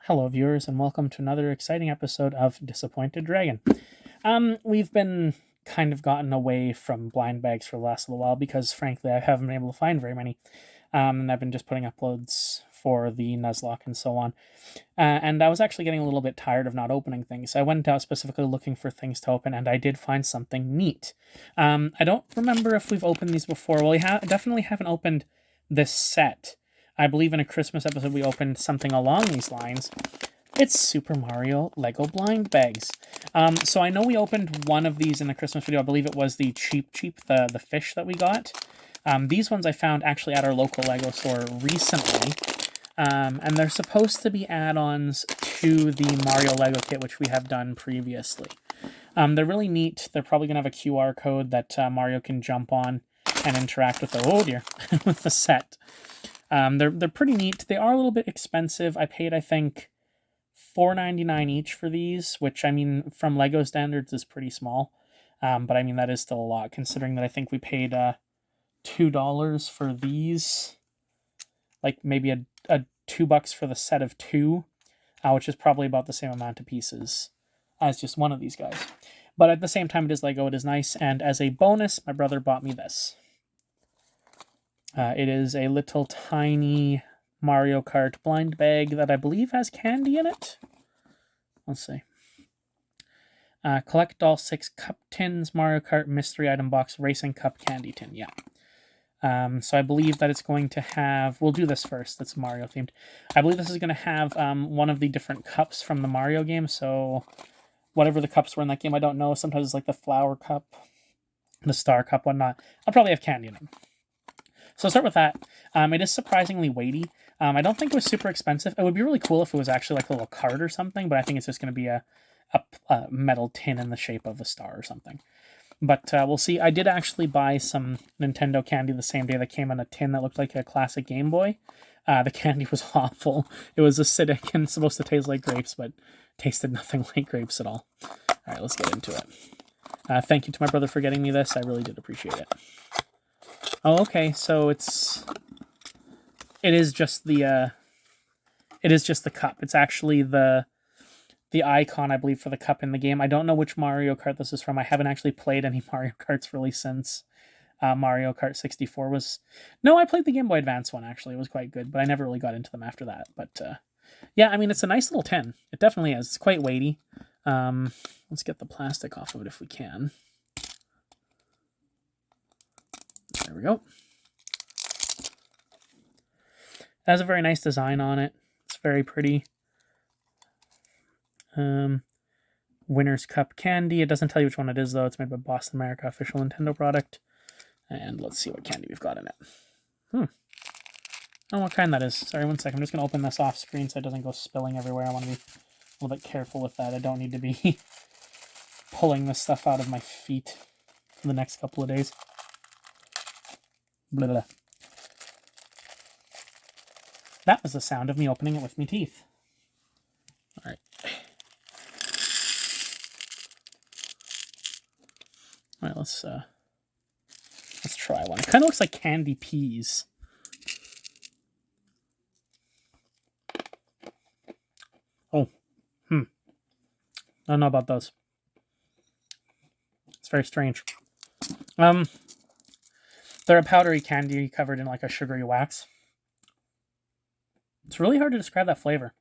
Hello, viewers, and welcome to another exciting episode of Disappointed Dragon. We've been kind of gotten away from blind bags for the last little while because, frankly, I haven't been able to find very many. And I've been just putting uploads for the Nuzlocke and so on. And I was actually getting a little bit tired of not opening things. I went out specifically looking for things to open, and I did find something neat. I don't remember if we've opened these before. Well, we definitely haven't opened this set. I believe in a Christmas episode we opened something along these lines. It's Super Mario Lego blind bags. So I know we opened one of these in the Christmas video. I believe it was the cheap, the fish that we got. These ones I found actually at our local Lego store recently. And they're supposed to be add-ons to the Mario Lego kit, which we have done previously. They're really neat. They're probably going to have a QR code that Mario can jump on and interact with with the set. They're pretty neat. They are a little bit expensive. I paid, I think, $4.99 each for these, which, I mean, from Lego standards is pretty small. But, I mean, that is still a lot, considering that I think we paid $2 for these. Like, maybe a $2 for the set of two, which is probably about the same amount of pieces as just one of these guys. But at the same time, it is Lego. It is nice. And as a bonus, my brother bought me this. It is a little tiny Mario Kart blind bag that I believe has candy in it. Let's see. Collect all 6 cup tins, Mario Kart mystery item box, racing cup candy tin. Yeah. So I believe that it's going to have... We'll do this first. That's Mario themed. I believe this is going to have one of the different cups from the Mario game. So whatever the cups were in that game, I don't know. Sometimes it's like the flower cup, the star cup, whatnot. I'll probably have candy in them. So I'll start with that. It is surprisingly weighty. I don't think it was super expensive. It would be really cool if it was actually like a little card or something, but I think it's just going to be a metal tin in the shape of a star or something. But we'll see. I did actually buy some Nintendo candy the same day that came in a tin that looked like a classic Game Boy. The candy was awful. It was acidic and supposed to taste like grapes, but tasted nothing like grapes at all. All right, let's get into it. Thank you to my brother for getting me this. I really did appreciate it. Oh, okay. So it is just the cup. It's actually the icon, I believe, for the cup in the game. I don't know which Mario Kart this is from. I haven't actually played any Mario Karts really since Mario Kart 64 was... No, I played the Game Boy Advance one, actually. It was quite good, but I never really got into them after that. But, yeah, I mean, it's a nice little tin. It definitely is. It's quite weighty. Let's get the plastic off of it if we can. There we go. It has a very nice design on it. It's very pretty. Winner's Cup candy. It doesn't tell you which one it is, though. It's made by Boston America, official Nintendo product. And let's see what candy we've got in it. I don't know what kind that is. Sorry, one second. I'm just going to open this off screen so it doesn't go spilling everywhere. I want to be a little bit careful with that. I don't need to be pulling this stuff out of my feet for the next couple of days. Blah, blah. That was the sound of me opening it with my teeth. All right. All right, let's try one. It kind of looks like candy peas. Oh, I don't know about those. It's very strange. They're a powdery candy covered in like a sugary wax. It's really hard to describe that flavor.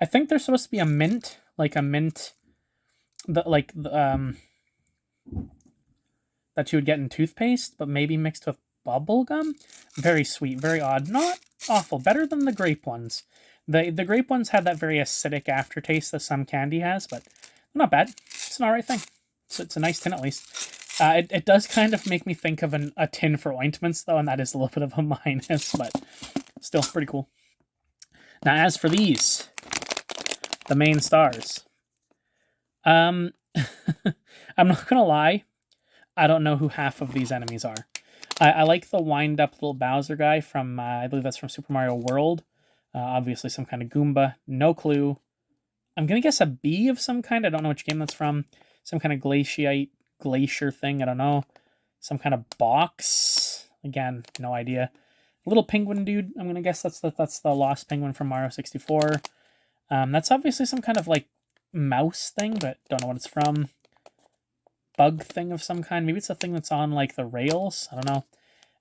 I think they're supposed to be a mint, like a mint, that you would get in toothpaste, but maybe mixed with bubble gum. Very sweet, very odd. Not awful. Better than the grape ones. The grape ones had that very acidic aftertaste that some candy has, but not bad. It's an alright thing. It's a nice tin at least. It does kind of make me think of a tin for ointments, though, and that is a little bit of a minus, but still pretty cool. Now, as for these, the main stars. I'm not gonna lie, I don't know who half of these enemies are. I like the wind-up little Bowser guy from, I believe that's from Super Mario World. Obviously some kind of Goomba. No clue. I'm gonna guess a bee of some kind. I don't know which game that's from. Some kind of glacier thing. I don't know. Some kind of box. Again, no idea. Little penguin dude. I'm gonna guess that's the lost penguin from Mario 64. That's obviously some kind of like mouse thing, but don't know what it's from. Bug thing of some kind. Maybe it's a thing that's on like the rails. I don't know.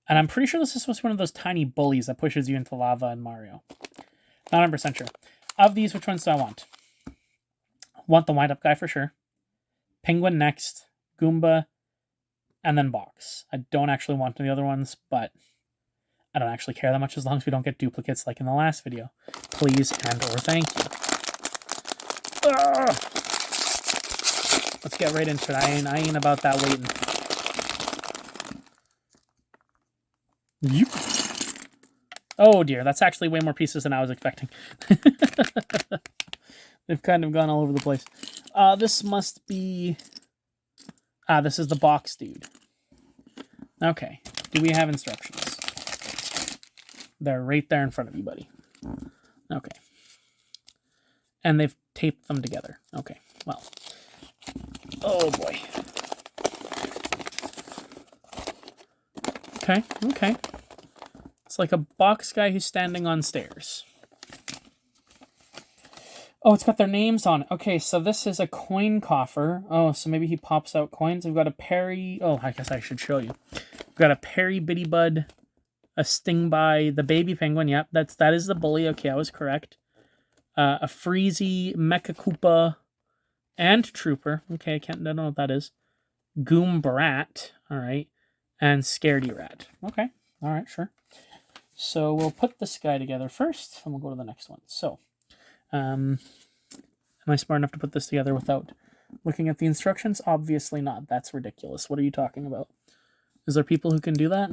And I'm pretty sure this is supposed to be one of those tiny bullies that pushes you into lava in Mario. Not 100% sure. Of these, which ones do I want? Want the wind-up guy for sure. Penguin next. Goomba. And then Box. I don't actually want the other ones, but I don't actually care that much as long as we don't get duplicates like in the last video. Please and or thank you. Ugh. Let's get right into it. I ain't about that waiting. Yep. Oh dear, that's actually way more pieces than I was expecting. They've kind of gone all over the place. This must be... this is the Box dude. Okay, do we have instructions? They're right there in front of you, buddy. Okay. And they've taped them together. Okay, well. Oh boy. Okay. It's like a box guy who's standing on stairs. Oh, it's got their names on it. Okay, so this is a coin coffer. Oh, so maybe he pops out coins. We've got a Perry. Oh, I guess I should show you. We've got a Perry Bitty Bud, a Sting by the baby penguin. Yep, that is the bully. Okay, I was correct. A Freezy, Mecha Koopa, and Trooper. Okay, I don't know what that is. Brat. All right. And Scaredy Rat. Okay. All right, sure. So we'll put this guy together first, and we'll go to the next one. So, am I smart enough to put this together without looking at the instructions? Obviously not. That's ridiculous. What are you talking about? Is there people who can do that?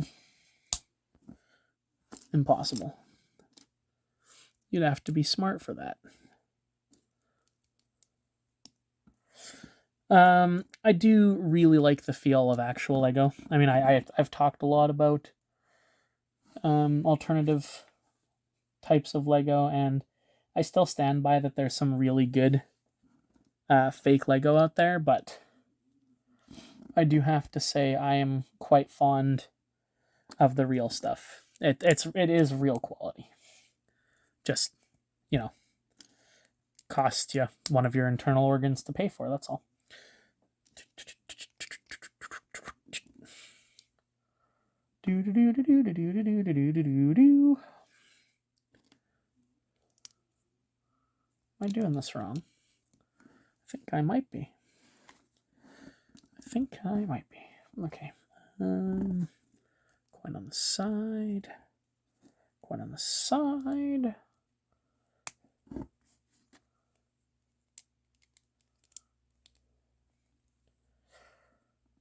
Impossible. You'd have to be smart for that. I do really like the feel of actual Lego. I mean, I've talked a lot about alternative types of Lego, and I still stand by that there's some really good fake Lego out there, but I do have to say I am quite fond of the real stuff. It is real quality. Just, cost you one of your internal organs to pay for, that's all. Am I doing this wrong? I think I might be. Okay. Coin on the side. Coin on the side.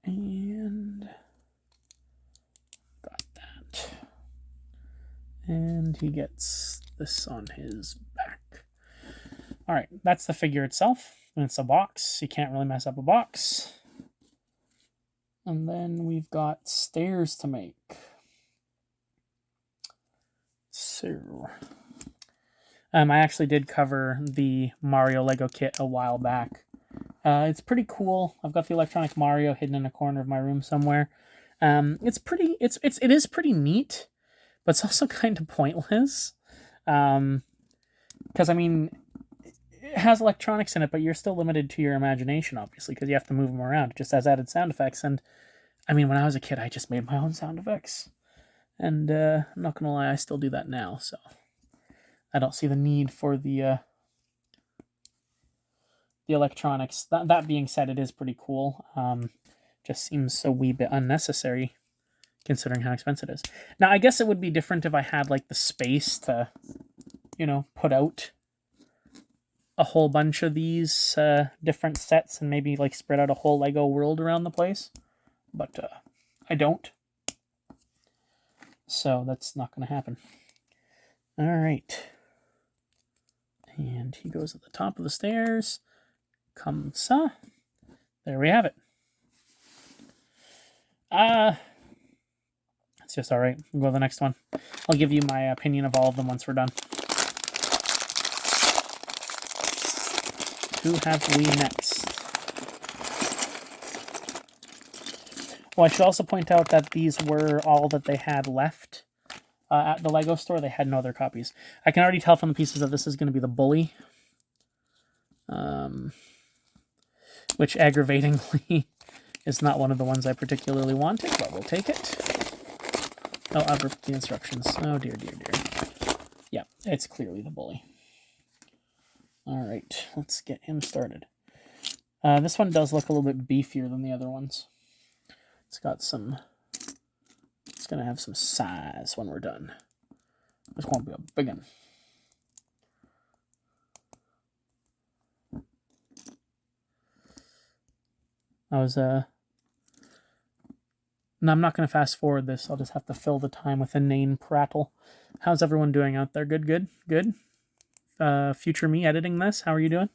And got that. And he gets this on his back. All right, that's the figure itself. And it's a box. You can't really mess up a box. And then we've got stairs to make. So, I actually did cover the Mario Lego kit a while back. It's pretty cool. I've got the electronic Mario hidden in a corner of my room somewhere. It is pretty neat, but it's also kind of pointless. Because I mean, it has electronics in it, but you're still limited to your imagination, obviously, because you have to move them around. It just has added sound effects, and I mean, when I was a kid, I just made my own sound effects, and I'm not gonna lie, I still do that now. So I don't see the need for the electronics. That being said, it is pretty cool. Just seems a wee bit unnecessary considering how expensive it is. Now, I guess it would be different if I had like the space to, put out a whole bunch of these different sets and maybe like spread out a whole Lego world around the place. But I don't. So that's not going to happen. All right. And he goes at the top of the stairs. Comes, there we have it. It's just all right. We'll go to the next one. I'll give you my opinion of all of them once we're done. Who have we next? Well, I should also point out that these were all that they had left At the Lego store, they had no other copies. I can already tell from the pieces that this is going to be the Bully. Which aggravatingly is not one of the ones I particularly wanted, but we'll take it. Oh, I've ripped the instructions. Oh, dear, dear, dear. Yeah, it's clearly the Bully. All right, let's get him started. This one does look a little bit beefier than the other ones. It's got some... It's going to have some size when we're done. It's going to be a big one. No, I'm not going to fast forward this. I'll just have to fill the time with inane prattle. How's everyone doing out there? Good, good, good. Future me editing this. How are you doing?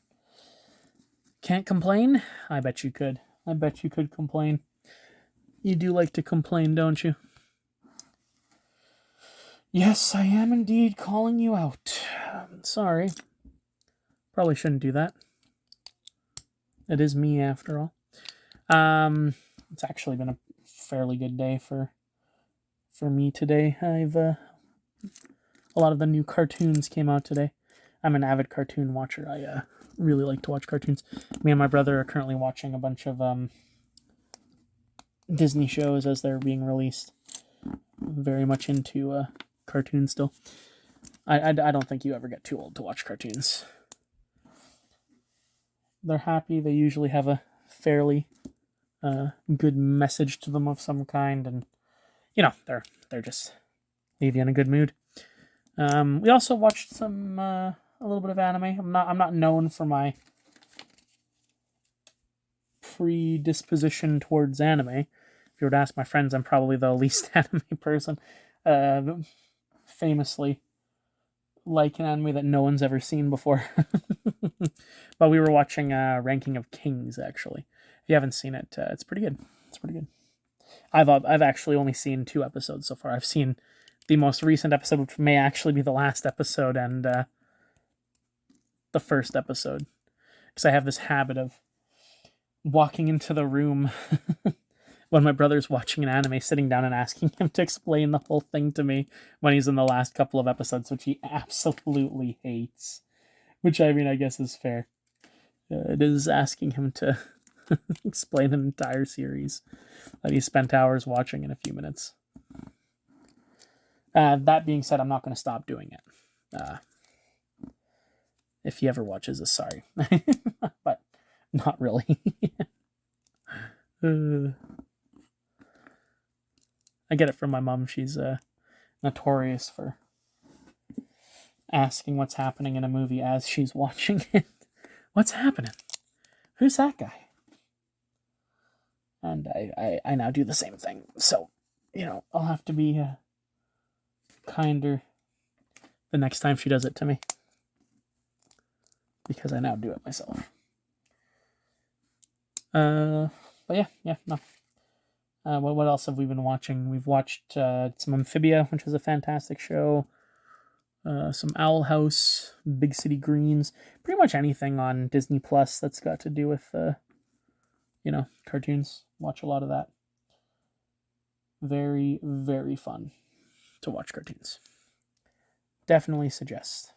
Can't complain? I bet you could. I bet you could complain. You do like to complain, don't you? Yes, I am indeed calling you out. Sorry. Probably shouldn't do that. It is me after all. It's actually been a fairly good day for me today. I've a lot of the new cartoons came out today. I'm an avid cartoon watcher. I really like to watch cartoons. Me and my brother are currently watching a bunch of Disney shows as they're being released. Very much into cartoons still. I don't think you ever get too old to watch cartoons. They're happy. They usually have a fairly good message to them of some kind, and you know they're just leave you in a good mood. We also watched some a little bit of anime. I'm not known for my predisposition towards anime. If you were to ask my friends, I'm probably the least anime person. Famously like an anime that no one's ever seen before. But we were watching Ranking of Kings, actually. If you haven't seen it, it's pretty good. It's pretty good. I've actually only seen 2 episodes so far. I've seen the most recent episode, which may actually be the last episode, and the first episode. Because I have this habit of walking into the room when my brother's watching an anime, sitting down and asking him to explain the whole thing to me when he's in the last couple of episodes, which he absolutely hates. Which, I mean, I guess is fair. It is asking him to explain an entire series that he spent hours watching in a few minutes. That being said, I'm not going to stop doing it. If he ever watches this, sorry. But not really. I get it from my mom. She's notorious for asking what's happening in a movie as she's watching it. What's happening? Who's that guy? And I now do the same thing. So, you know, I'll have to be kinder the next time she does it to me. Because I now do it myself. But yeah, no. What else have we been watching? We've watched some Amphibia, which was a fantastic show. Some Owl House, Big City Greens, pretty much anything on Disney Plus that's got to do with, cartoons. Watch a lot of that. Very, very fun to watch cartoons. Definitely suggest.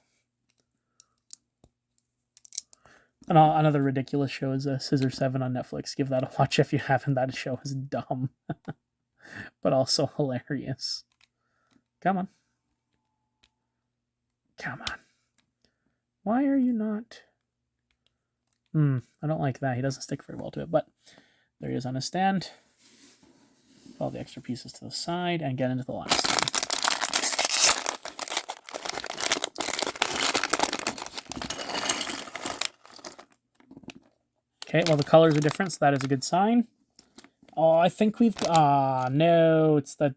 And another ridiculous show is Scissor 7 on Netflix. Give that a watch if you haven't. That show is dumb, but also hilarious. Come on. Come on. Why are you not? I don't like that. He doesn't stick very well to it, but there he is on his stand. Put all the extra pieces to the side and get into the last one. Okay, well, the colors are different, so that is a good sign. Oh, I think we've... no, it's the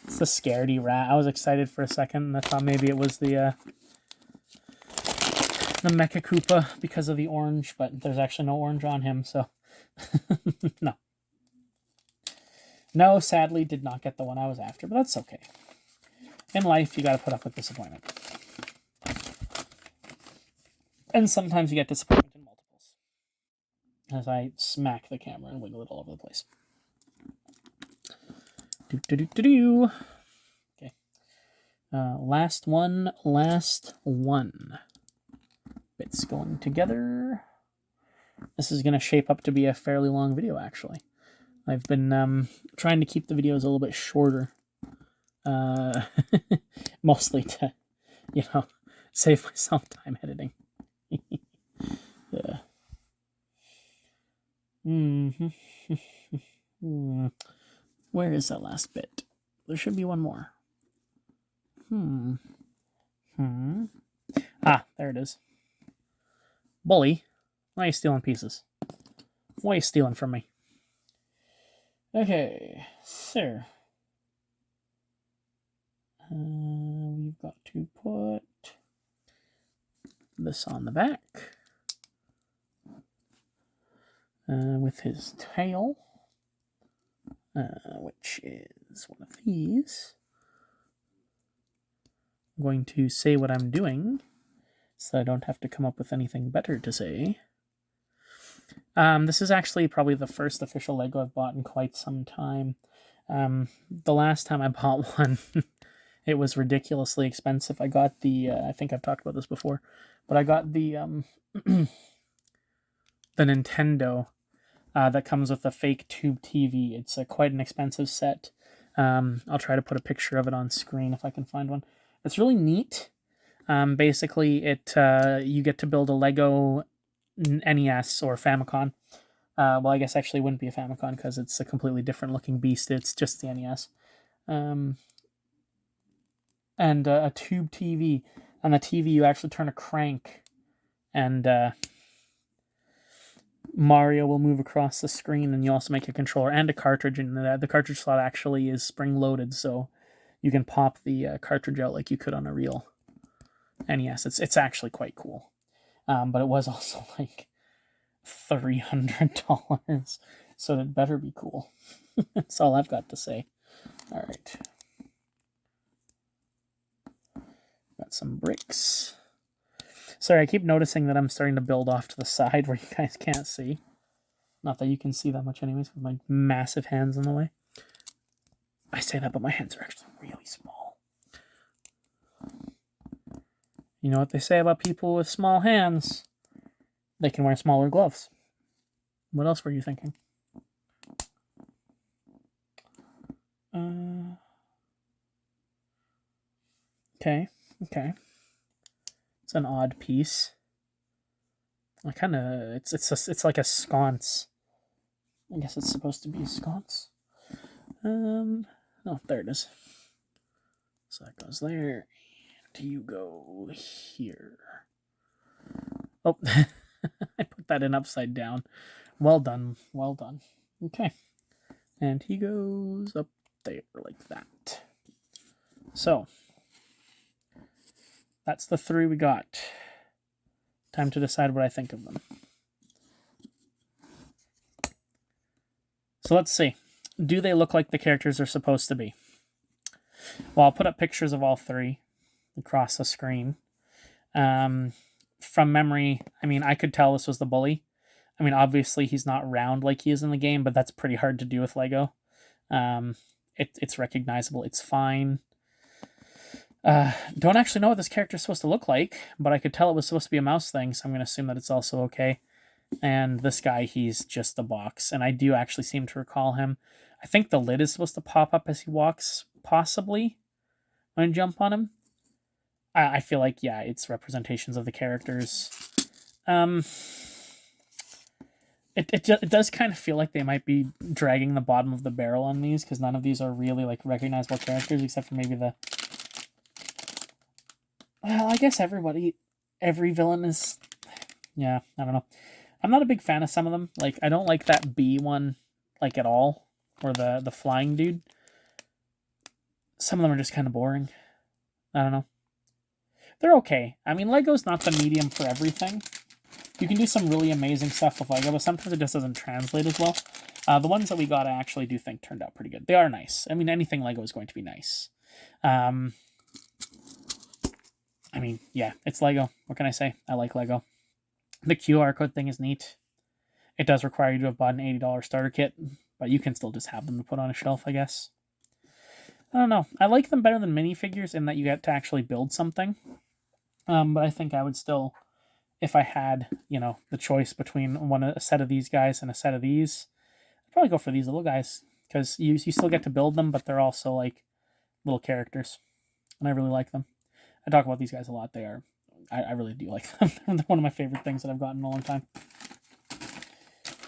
Scaredy Rat. I was excited for a second, and I thought maybe it was the Mecha Koopa because of the orange, but there's actually no orange on him, so... No. No, sadly, did not get the one I was after, but that's okay. In life, you gotta put up with disappointment. And sometimes you get disappointment in multiples. As I smack the camera and wiggle it all over the place. Okay. Last one. Bits going together. This is going to shape up to be a fairly long video, actually. I've been trying to keep the videos a little bit shorter. Mostly to, save myself time editing. Yeah. Where is that last bit? There should be one more. Ah, there it is. Bully, why are you stealing pieces? Why are you stealing from me? Okay, so we've got to put this on the back with his tail, which is one of these. I'm going to say what I'm doing so I don't have to come up with anything better to say. This is actually probably the first official Lego I've bought in quite some time. The last time I bought one, it was ridiculously expensive. I got the, I think I've talked about this before, but I got the the Nintendo that comes with a fake tube TV. It's quite an expensive set. I'll try to put a picture of it on screen if I can find one. It's really neat. Basically, you get to build a Lego NES or Famicom. Well, I guess actually it wouldn't be a Famicom because it's a completely different looking beast. It's just the NES. And a tube TV. On the TV, you actually turn a crank, and Mario will move across the screen, and you also make a controller and a cartridge. And the cartridge slot actually is spring-loaded, so you can pop the cartridge out like you could on a real NES. It's actually quite cool. But it was also like $300, so it better be cool. That's all I've got to say. All right. Got some bricks. Sorry, I keep noticing that I'm starting to build off to the side where you guys can't see. Not that you can see that much anyways, with my massive hands in the way. I say that, but my hands are actually really small. You know what they say about people with small hands? They can wear smaller gloves. What else were you thinking? Okay. It's an odd piece. It's like a sconce. I guess it's supposed to be a sconce. Oh, there it is. So that goes there, and you go here. Oh, I put that in upside down. Well done. Okay. And he goes up there like that. So, that's the three we got. Time to decide what I think of them. So let's see. Do they look like the characters are supposed to be? Well, I'll put up pictures of all three across the screen. From memory, I mean, I could tell this was the bully. I mean, obviously he's not round like he is in the game, but that's pretty hard to do with Lego. It's recognizable. It's fine. Don't actually know what this character is supposed to look like, but I could tell it was supposed to be a mouse thing, so I'm going to assume that it's also okay. And this guy, he's just a box, and I do actually seem to recall him. I think the lid is supposed to pop up as he walks, possibly, when I jump on him. I feel like, yeah, it's representations of the characters. It does kind of feel like they might be dragging the bottom of the barrel on these, because none of these are really like recognizable characters, except for maybe the... Well, I guess every villain is... Yeah, I don't know. I'm not a big fan of some of them. Like, I don't like that bee one, like, at all. Or the flying dude. Some of them are just kind of boring. I don't know. They're okay. I mean, Lego's not the medium for everything. You can do some really amazing stuff with Lego, but sometimes it just doesn't translate as well. The ones that we got, I actually do think turned out pretty good. They are nice. I mean, anything Lego is going to be nice. I mean, yeah, it's Lego. What can I say? I like Lego. The QR code thing is neat. It does require you to have bought an $80 starter kit, but you can still just have them to put on a shelf, I guess. I don't know. I like them better than minifigures in that you get to actually build something. But I think I would still, if I had, the choice between a set of these guys and a set of these, I'd probably go for these little guys because you still get to build them, but they're also like little characters, and I really like them. I talk about these guys a lot. They are, I really do like them. They're one of my favorite things that I've gotten in a long time.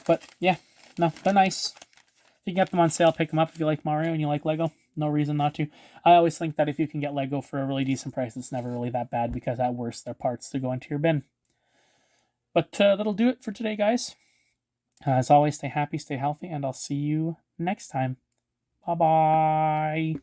But yeah, no, they're nice. If you can get them on sale, pick them up if you like Mario and you like Lego. No reason not to. I always think that if you can get Lego for a really decent price, it's never really that bad because at worst, they're parts to go into your bin. But that'll do it for today, guys. As always, stay happy, stay healthy, and I'll see you next time. Bye bye.